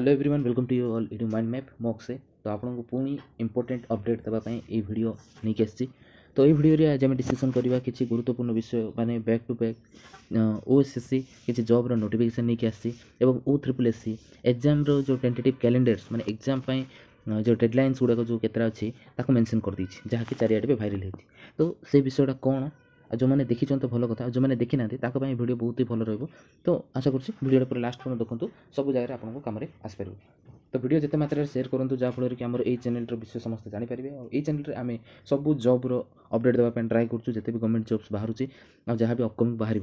Hello everyone welcome to you all it mind map mock से तो आपको पुणी इंपोर्टेंट अपडेट देवाई ये वीडियो नहीं आसी। तो ये वीडियो आज आम डिस्कसन करवा कि गुरुत्वपूर्ण विषय माने बैक टू बैक ओएसएससी किसी जॉब नोटिफिकेशन नहीं आसी और OSSC एग्जाम जो टेंटेटिव कैलेंडर्स माने एग्जाम जो डेडलाइंस गुड़ाक जो केतरा अच्छी मेंशन कर देछि जहाँकि चारिआडे भाइराल होती। तो से विषयटा कौन जो मैंने देखी तो भल कथा जो मैंने देखी ना वीडियो बहुत ही भल रही। तो आशा करुँच वीडियो पूरा लास्ट पर्यटन देखो सब जगह आपको कम आसपार। तो वीडियो जिते मात्रा शेयर करूँ जहाँफल कि आमर ये चैनल विषय समस्त जानीपारे और ये चैनल आम सब जॉब्र अपडेट देवाई ट्राए करूँ जिते भी गवर्नमेंट जॉब्स बाहर जहाँ भी अपकमिंग बाहर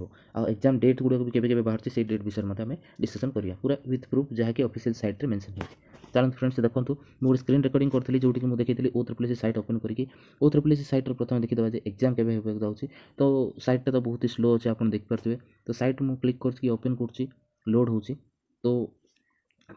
एग्जाम डेट गुड़ाक भी केवे बाहर से डेट विषय में डिस्कसन करिया पूरा विथ प्रूफ जहाँकि ऑफिशियल साइट रे मेंशन होती। चलते फ्रेंड्स देखो मुझे स्क्रीन रिकॉर्डिंग करी जो मुझे देखी OSSC साइट ओपन करके OSSC साइट प्रथम देखीदे जो एग्जाम के जाऊँगी। तो साइटा तो बहुत ही स्लो अच्छे आप देखिपे। तो साइट मुझे क्लिक करके ओपन कर लोड हो तो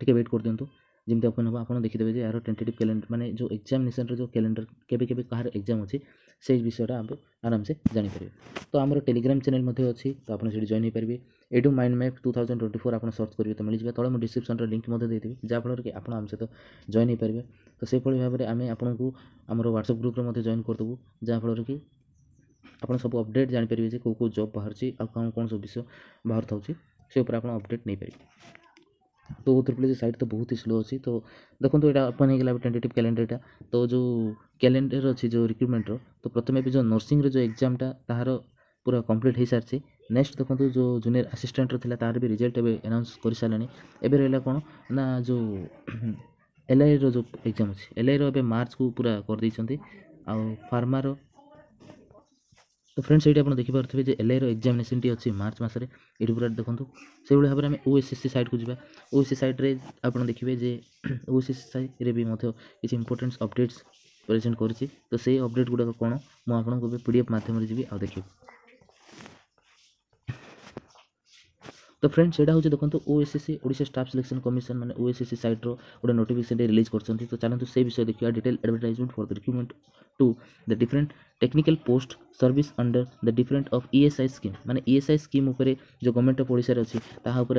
टे वेट कर दिंतु जमी ओपन हम आप देखीदे यार टेंटेटिव कैलेंडर माने जो एग्जामिनेशन जो कैलेंडर केवे कहार एग्जाम अच्छी से विषयटा आप आराम से जानीपारे। तो आम टेलीग्राम चैनल अच्छी तो आप जॉइन हो पारे एडू माइंड मैप 2024 आप सर्च करेंगे तो मिल जाए तले मुझे डिस्क्रिप्शन लिंक देदेवि जहाँफल कि आप सहित जॉइन हो पारे। तो से भाव में आम आपको आम व्हाट्सएप ग्रुप में जॉइन करदेबू जहाँफल कि आप सब अपडेट जानीपारे कौ जॉब बाहर कौन कौन सब विषय बाहर था से आप अपडेट नहीं पारे। तो OSSC साइट तो बहुत ही स्लो अच्छी। तो देखो यहाँ ओपन होगा टेंटेटिव कैलेंडर तो जो कैलेंडर अच्छी जो रिक्रुटमेंट तो प्रथम भी जो नर्सिंग जो एग्जामटा तार पूरा कंप्लीट हो सारी। नेक्स्ट देखो जो जूनियर असिस्टेंट था तार भी रिजल्ट अनाउंस कर सारे। एवं रहा कौन ना जो LI जो एग्जाम अच्छी LI रो मार्च को पूरा कर देते आउ फार्मार। तो फ्रेंड्स ये आप देखिपे जो LI एग्जामिनेशन टी अच्छी मार्च मसरे ये पूरा देखो से भाव में आम OSSC साइट को जावा। OSSC साइट रे आप देखिए जे OSSC साइट रे भी किसी इंपोर्टेंट अपडेट्स प्रेजेंट करी। तो से अपडेट गुड़ाक कौन मुझे PDF माध्यम जी आ देखिए। तो फ्रेंड्स यहाँ हूँ देखो OSSC Odisha staff selection commission माने OSSC साइट रो गोटे नोटिफिकेशन रिलीज कर। तो चलते से विषय देखिए detail advertisement for the recruitment to the different technical post service under the different of ESI scheme माने ESI स्कीम उपर जो गवर्नमेंट ऑफ ओडिशा अच्छी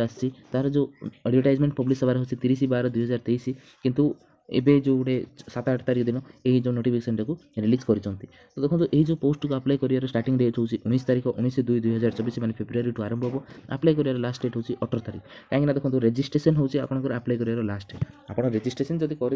आसी तार जो एडवर्टाइजमेंट पब्लिश होबार अच्छी 30/12/2023 किंतु एबे जो गोटे 7-8 तारीख दिन यही जो नोटिफिकेशन को रिलीज कर। तो देखो यही जो पोस्ट को अप्लाई कर स्टार्टिंग डेट हूँ 19 तारीख 19/2/2024 मैंने फेब्रुआरी टू आरंभ हो। अप्लाई कर लास्ट डेट हूँ 18 तारीख कहीं देखो रजिस्ट्रेशन हूँ आपंकर अप्लाई कर लास्ट डेट आप रजिस्ट्रेशन जब कर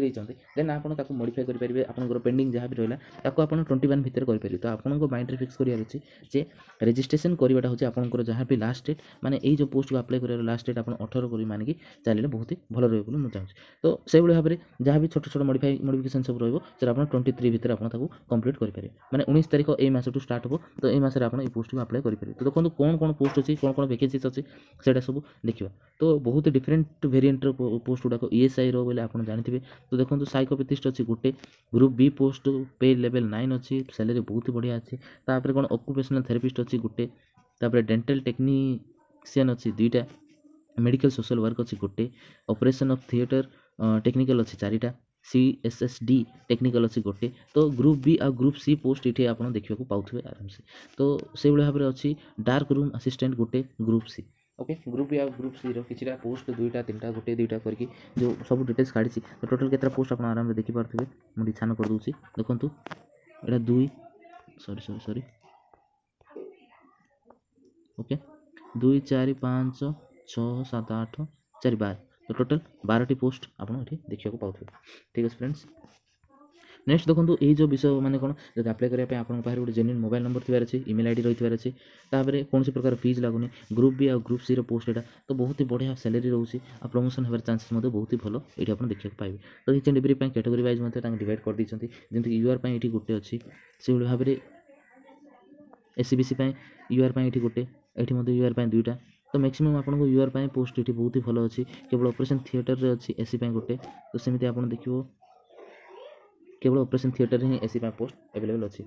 देन आपको मॉडिफाई करेंगे आपंकर पेंडिंग जहाँ भी रहा आप 21 भितर करेंगे। तो आपको माइंड रे फिक्स करार अच्छी जे रजिस्ट्रेशन करवाटा हूँ आपंकर जहाँ भी लास्ट डेट माने यही जो पोस्ट को अप्लाई कर लास्ट डेट आप 18 कर मानिक चलिए बहुत ही भल रही मुझे चाहूँगी। तो से भाव में जहाँ भी छोट छोट मॉडिफिकेशन सब रहा आप 23 भितर आपको कंप्लीट करेंगे माने 19 तारीख ए मास टू स्टार्ट हो। तो ये मास आप पोस्ट को अप्लाई करेंगे। तो देखो कौन कौन पोस्ट अच्छी कौन कौन वैकेंसीज अच्छी से सब देखा। तो बहुत डिफरेंट वेरिएंट पोस्ट गुड़ाक ESI रो बोले आप जानते। तो देखो साइकोपेथिस्ट अच्छी गोटे ग्रुप B पोस्ट पे लेवल 9 अच्छी सैलरी बहुत बढ़िया अच्छी। तापर कौन ऑक्युपेशनल थेरेपिस्ट अच्छी गोटे तापर डेंटल टेक्नीशियन अच्छी 2टा मेडिकल सोशल वर्क अच्छी गोटे ऑपरेशन ऑफ थिएटर टेक्निकल अच्छी 4टा CSSD टेक्निकल अच्छी गोटे। तो ग्रुप B आ ग्रुप C पोस्ट ये आप देखा पाथे आराम से। तो से भाव में अच्छी डार्क रूम असिस्टेंट गोटे group C okay group B आ ग्रुप C कि पोस्ट 2टा 3टा गोटे 2टा करके जो सब डिटेल्स काढ़ी। तो टोटल केतरा पोस्ट आप आराम से देखिपे मुझे छान कर दूसरी देखूँ यहाँ 2 सॉरी ओके 2 4 5 6 7 8 4 12 तो टोटल 12टी पोस्ट आपड़ी देखा पाथे। ठीक है फ्रेंड्स नेक्स्ट देखो ये जो विषय माने कौन जब अप्लाई करने आप गोटे जेन्युइन मोबाइल नंबर थी अच्छे ईमेल ID रही अच्छे तापर कौन प्रकार फीस लगुनि ग्रुप B आ ग्रुप C पोस्ट यहाँ तो बहुत ही बढ़िया सैलरी रोचे आ प्रमोशन होवर चांसेस बहुत ही भल ये आप देखा पाए। तो each and every category wise divide कर देते जमीक UR ये गोटे अच्छी से भाव में SCBC UR ये गोटे ये UR 2टा। तो मैक्सिमम आपको UR पोस्ट ये बहुत ही भल अच्छी केवल ऑपरेशन थिएटर अच्छी AC गोटे। तो सेमती आप देखिए केवल ऑपरेशन थिएटर ही AC पोस्ट अवेलेबल अच्छी।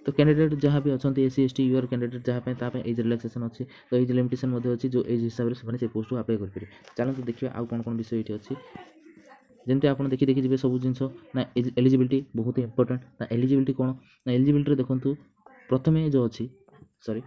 तो कैंडिडेट जहाँ भी अच्छा SC ST UR कैंडिडेट जहाँ एज रिलैक्सेशन अच्छी तो एज लिमिटेशन अच्छी जो एज हिसाब से पोस्ट को अप्लाई करेंगे। चलते देखिए आउ कौन कौन विषय ये अच्छी जमी आप देखी जी सब जिन ना एलिजिबिलिटी बहुत ही इंपोर्टेंट ना एलिजिबिलिटी कौन ना एलिजिबिलिटी देखूँ प्रथम जो अच्छी सॉरी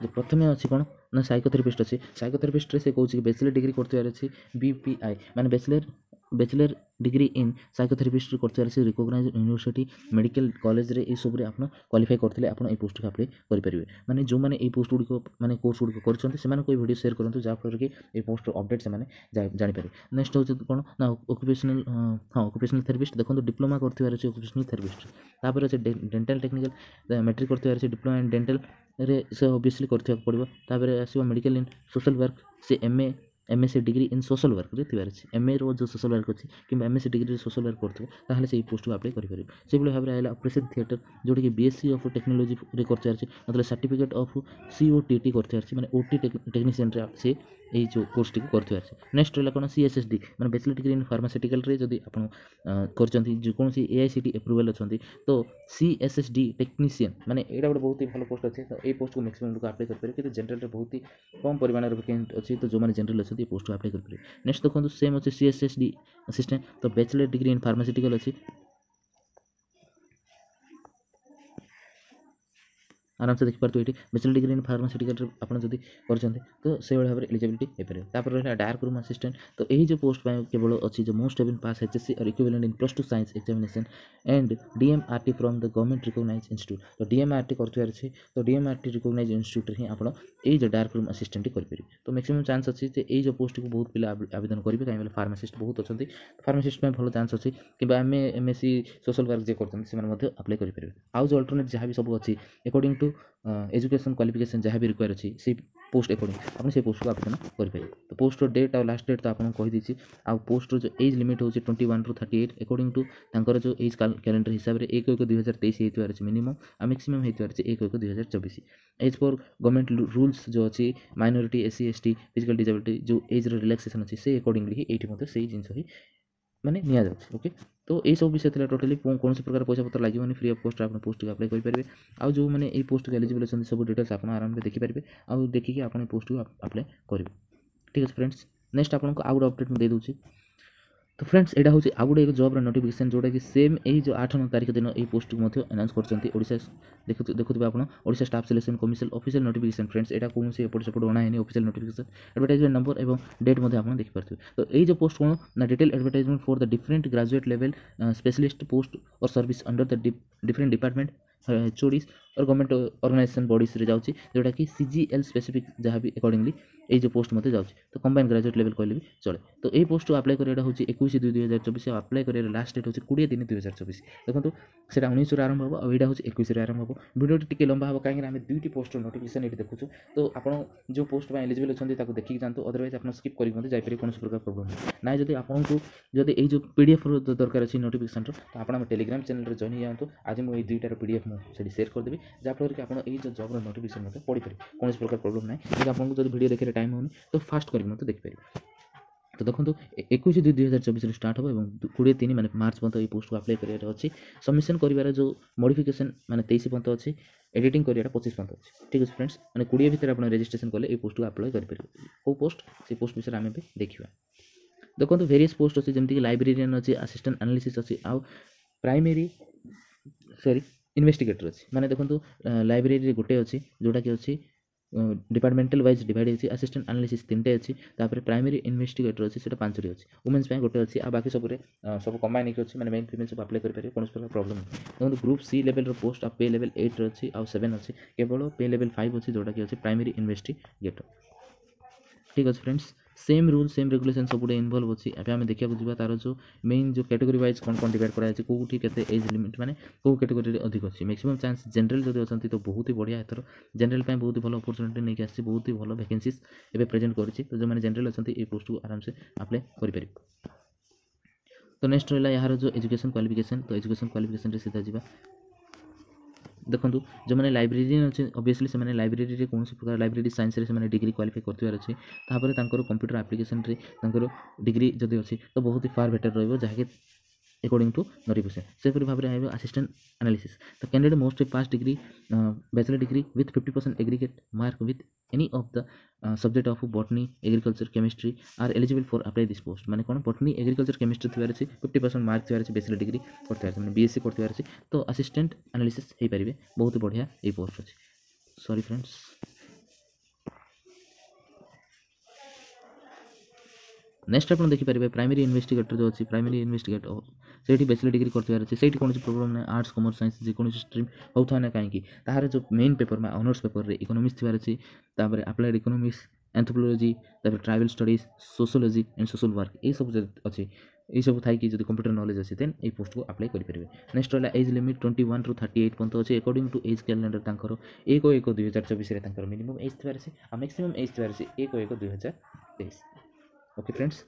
जो प्रथम अच्छी कौन ना साइकोथेरापिस्ट अच्छी साइकोथेरापिस्ट से कौन बैचलर डिग्री करते अच्छी बीपीआई माने बैचलर डिग्री इन साइकोथेरापिस्ट करते अच्छे रिकग्नाइज यूनिवर्सिटी मेडिकल कॉलेज रे ये सब आप क्वालिफाई करते आप पोस्ट को अप्लाई करेंगे माने जो मैंने पोस्ट गुड़िक माने कोर्स गुड़िक कर वीडियो शेयर करूँ जहाँफल कि ये पोस्ट अपडेट से जानीपारे नेक्स्ट हूँ कौन ना ऑक्यूपेशनल हाँ ऑक्यूपेशनल थेरेपिस्ट देखो डिप्लोमा कर ऑक्यूपेशनल थेरेपिस्ट तापर अच्छे डेंटल टेक्निकल मैट्रिक कर डिप्लोमा इन डेंटल रे से ऑब्वियसली करते पड़ो तापर आसो मेडिकल इन सोशल वर्क से MSc degree in social work रे थिबार अछि एमए रो जो सोशल वर्क अछि कि एमएससी डिग्री सोशल वर्क करथो ताहले से पोस्ट को अप्लाई करि परिबे से भाव में आइला ऑपरेशन थिएटर जोटा कि बीएससी ऑफ टेक्नोलॉजी रे करते अछि मतलब सर्टिफिकेट ऑफ सीओटीटी करते अछि माने ओटी टेक्नीशियन रे से ये जो कोर्स टी करते अच्छे नेक्स्ट रहा कौन सीएसएसडी मैंने बैचलर डिग्री इन फार्मास्यूटिकल रे जदि आपन कर एआईसीटी एप्रूवल अच्छा तो सीएसएसडी टेक्नीशियन माने एटा गोटे बहुत ही भल पोस्ट अच्छे तो ये पोस्ट को मैक्सिमम लोग अप्लाई करेंगे कि जनरल बहुत ही कम परिमाण वैकेंट अच्छी तो जो मैंने जनरल अच्छे पोस्ट को अप्लाई करेंगे नेक्स्ट देखो सेम अच्छे सीएसएसडी असिस्टेंट तो बैचलर डिग्री इन फार्मास्यूटिकल अच्छी आराम से देखिपारे ये बैचलर डिग्री इन फार्मास्यूटिकल आपड़ जब कर तो से भाव में एलिजिबिलिटी हो पारे रहा डार्क रूम असिस्टेंट तो यही जो पोस्ट केवल अच्छी जो मोस्ट हेवन पास एचएससी और equivalent in +2 science examination and DMRT from the government recognised institute तो डीएमआरटी कर तो डीएमआरटी रिकॉग्नाइज्ड इंस्टीट्यूट ही आप जो डार्क रूम असिस्टेंट करेंगे तो मैक्सिमम चांस अच्छी ये जो पोस्ट को बहुत पिला आवेदन करेंगे कहीं फार्मासिस्ट बहुत अच्छा फार्मासिस्ट में भल चांस अच्छी कि एमएससी सोशल वर्क जे करते अप्लाई करेंगे आउ जो अल्टरनेट जहाँ भी सब अच्छी अकॉर्डिंग टू एजुकेशन क्वालिफिकेशन जहाँ भी रिक्वायर अच्छी से पोस्ट अकॉर्डिंग आप से पोस्ट को आवेदन करेंगे तो पोस्ट डेट और लास्ट डेट तो आपको कहीदी आ पोस्ट जो एज लिमिट हो 21 ରୁ 38 अकॉर्डिंग टू तांकर जो एज कैलेंडर हिसाब से 1/1/2023 होइतवार अछि मिनिमम आ मैक्सिमम होइतवार अछि 1/1/2024 एज पर गवर्नमेंट रूल्स जो अच्छी minority SC ST physical disability जो एज रिलैक्सेशन अच्छी से अकॉर्डिंगली ही एठी से जिनस ही माने निया जाउछि ओके तो ये सब विषय था टोटली कौन से प्रकार पैसा पत्र लगे फ्री ऑफ कॉस्ट आप पोस्ट को अप्लाई करेंगे आउ जो मैंने ये पोस्ट को एलिजिबल अच्छे सब डिटेल्स आप आराम से देखिपारे आउ देखिए आप पोस्ट को अप्लाई करेंगे ठीक है फ्रेंड्स नेक्स्ट आपको आउ गोटे अपडेट दे दूसरी तो फ्रेंड्स यहाँ हूँ आउ गोटे जॉब नोटिफिकेशन जोटा कि सेम यही जो 8 तारीख दिन ये पोस्ट को अनाउंस कर देखुए आप Odisha staff selection commission official notification friends यहाँ कौन से एपट सेपट अना है ऑफिशियल नोटिफिकेशन एडवर्टाइजमेंट नंबर और डेट आप देखिपारे तो यही जो पोस्ट कौन ना detail advertisement for the different graduate level specialist post और service under the different department HODs और गवर्नमेंट ऑर्गेनाइजेशन बॉडीज रे जाउची जोटा कि सीजीएल स्पेसिफिक जहाँ भी अकॉर्डिंगली ये जो पोस्ट मत जाउची तो कंबाइन ग्रेजुएट लेवल कहले भी चले तो ये पोस्ट को अप्लाई करिया होची 21/2/2024 अप्लाई करिया लास्ट डेट होची 20/3/2024 देखो सेटा 19 आरंभ हो और एटा होची 21 आरंभ हो वीडियो टिके लंबा हो कहीं आम दुईटी पोस्ट नोटिफिकेशन ये देखु तो आपन जो पोस्ट में एलिजिबल अच्छे देखिए जातु अदरवाइज आप स्किप करके जापर कौन प्रकार प्रोब्लेम ना जब आपको जब ये पीडीएफ दरकार अच्छी नोटिफिकेशन तो आप टेलीग्राम चैनल जॉइन जातु आज मुझे दुईटार पीडीएफ मुझे शेयर करदेवी जहाँफल कि आप जो जॉब नोटिफिकेशन मत पढ़ी पारे कौन प्रकार प्रोब्लेम ना जब आपको जब वीडियो देखिए टाइम होनी तो फास्ट करके मत देखिपारे तो देखो 21/2/2024 स्टार्ट हो 23 माने मार्च पर्यंत ये पोस्ट को अप्लाई करियर अच्छी सबमिशन करिवार जो मॉडिफिकेशन माने 23 पर्यंत अच्छी एडिटिंग करियर 25 पर्यंत अच्छी ठीक है फ्रेंड्स माने 20 भितर आप रजिस्ट्रेशन कले ये पोस्ट को अप्लाई करेंगे कौ पोस्ट से पोस्ट विषय आम देखा देखो वेरियस पोस्ट अच्छी जमीक लाइब्रेरियन अच्छी असिस्टेंट एनालिसिस अच्छी आउ प्राइमरी सॉरी इन्वेस्टिगेटर अच्छी माने देखो लाइब्रेरी गोटे अच्छी जोटा कि अच्छी डिपार्टमेंटल वाइज डिवाइड होती असिस्टेंट एनालिसिस 3टे अच्छी तापर प्राइमरी इन्वेस्टिगेटर अच्छी से 5टी अच्छी वुमेन्स गोटे अच्छी आ बाकी सब कंबाइन होकर अच्छी मेल फीमेल सब अप्लाई करेंगे कौन प्रकार प्रोब्लेम देखो ग्रुप सी लेवल पोस्ट पे लेवल 8 अच्छी आउ 7 अच्छी केवल पे लेवल 5 अच्छी जोटा कि अच्छी प्राइमरी इन्वेस्टिगेटर ठीक अच्छे friends same rule same regulation सब इनवल्व अच्छी अब आम देखा जावा तार जो मेन जो कैटेगरी वाइज कौन कौन डिवाइड कराई कौटी के एज लिमिट माने कौ कैटेगरी अधिक अच्छी मैक्सिमम चांस जनरल जब अच्छा तो बहुत ही बढ़िया एथर जनरल बहुत ही भल अपॉर्चुनिटी नहीं आसी बहुत ही भल वैकेंसीज एवं प्रेजेंट करी तो जो मैंने जनरल अच्छा ये पोस्ट को आराम से अप्लाई करें तो नेक्स्ट रहा यार जो एजुकेशन क्वालिफिकेशन तो एजुकेशन क्वालिफिकेशन सीधा जावा देखो जो मैंने लाइब्रेरियन अच्छे ऑब्वियसली से मैंने लाइब्रेरी कौन प्रकार लाइब्रेरी साइंस रे से मैंने डिग्री क्वालिफाई करते अच्छे कंप्यूटर एप्लिकेशन रे डिग्री जदि अच्छी तो बहुत ही फार बेटर रही जहाँकि अकॉर्डिंग टू नोटिफिकेशन से भाव में आए असिस्टेंट एनालिसिस तो candidate most pass degree bachelor degree with 50% aggregate mark with any of the subject of botany agriculture chemistry are eligible for apply this post माने कौन botany agriculture chemistry थी 50% mark थी bachelor degree करते मैंने BSc करते तो assistant analysis हो पारे बहुत बढ़िया ये पोस्ट अच्छी सॉरी फ्रेंड्स नेक्स्ट आप देखिपारे प्राइमरी इन्वेस्टिगेटर जो अच्छी प्राइमरी इन्वेस्टिगेटर से बैचलर डिग्री कर से कौन प्रोब्लेम ना आर्ट्स कॉमर्स साइंस जेको स्ट्रीम होता ना कहीं तार जो मेन पेपर में ऑनर्स पेपर रे इकोनॉमिक्स थी अच्छी applied economics anthropology tribal studies sociology and social work ये सब अच्छी ये सब थी कि जो कंप्यूटर नॉलेज अच्छे देन ये पोस्ट को अप्लाई करेंगे। नेक्स्ट रहा एज लिमिट 21 ରୁ 38 पर्यंत अच्छे अकॉर्डिंग टू एज कैलेंडर तांकर 1/1/2024 मिनिमम एज थी आ मैक्सिमम एज थी 1/1/2023। ओके फ्रेंड्स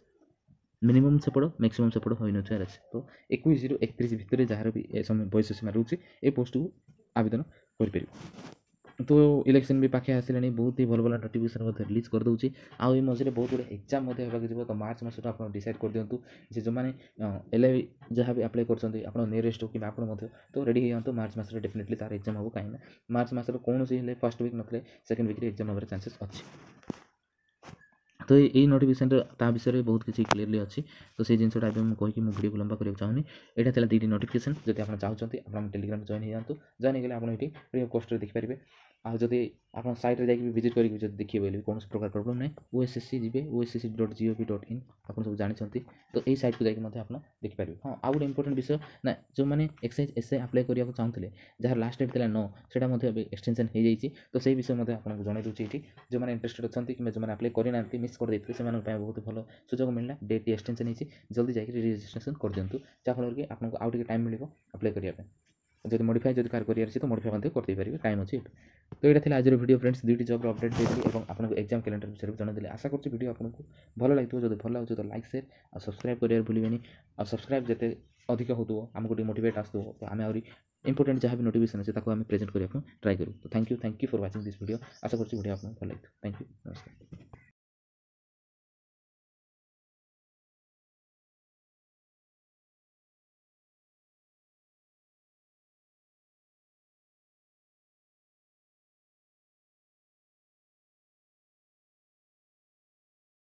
मिनिमम सेपड़ मैक्सिमम सेपड़ हो नथिबार अच्छे तो 21 ରୁ 31 भितर जार भी ए समय बयस सीमा रोचे ए पोस्ट को आवेदन करें। तो इलेक्शन भी पाखे आसिलानी बहुत ही भल भल नोटिफिकेशन रिलीज कर दूसरी आउ मझे बहुत गुड एग्जाम होगा तो मार्च मस आप डिसाइड कर दिंतु जो मैंने एल जहाँ भी अप्लाई कर नियरेस्ट हो कि तो रेडी हो मार्च मस डेफिनेटली तार एग्जाम हम कहीं मार्च मस कौन फर्स्ट वीक ना सेकेंड वीक एग्जाम होवर चांसेस अच्छे। तो ये नोटिफिकेशन ता विषय बहुत किसी क्लीयरली अच्छी तो से जिनसा कहीकि मुझे वीडियो लंबा करने चाहूनी यहाँ था दुईटी नोटिफिकेशन जब आप चाहते आप टेलीग्राम जॉइन हो जातु जॉइन होगले आप फ्री ऑफ कॉस्ट देखिपारे आदि आप साइट रे जाकि विजिट करेंगे जब देखिए बोले कौन प्रकार प्रॉब्लम ना ओएसएससी जी ossc.gov.in आप सब जानते तो यही साइट को जाकि आप देखिपारे। हाँ आउ गोटे इंपोर्टेंट विषय ना जो मैंने एक्साइज एसए अप्लाई करने चाहते जहाँ लास्ट डेट था 9 से एक्सटेंशन हो जाए तो से विषय आपको जन दूसरी ये जो मैंने इंटरेस्टेड अच्छा कि जो मैंने अप्लाई करना मिस कर देते से बहुत भल सुजोग मिलला डेट एक्सटेंशन होती जल्दी जाकि रजिस्ट्रेशन कर दिंतु जहाँफल कि आपको आउ टाइम मिले अप्लाई करने जब मॉडिफाई जब कार कर तो मॉडिफाई कर टाइम अच्छे। तो यहाँ था आज वीडियो फ्रेंड्स दुईटी जॉब अपडेट देती और आपको एग्जाम कैलेंडर विषय भी जनइली आशा करूँ वीडियो आपको भल लगे जो भल लगे तो लाइक शेयर और सब्सक्राइब करेंगे भूलें और सब्सक्राइब जिते अधिक हो आमको मोटिवेट आसो तो आम आहरी इंपोर्टेंट जहाँ भी नोटिफिकेशन अच्छे आम प्रेजेंट करने ट्राई करूँ। तो thank you for watching this video आशा करूँ वीडियो आपको भल लगे। थैंक यू नमस्कार।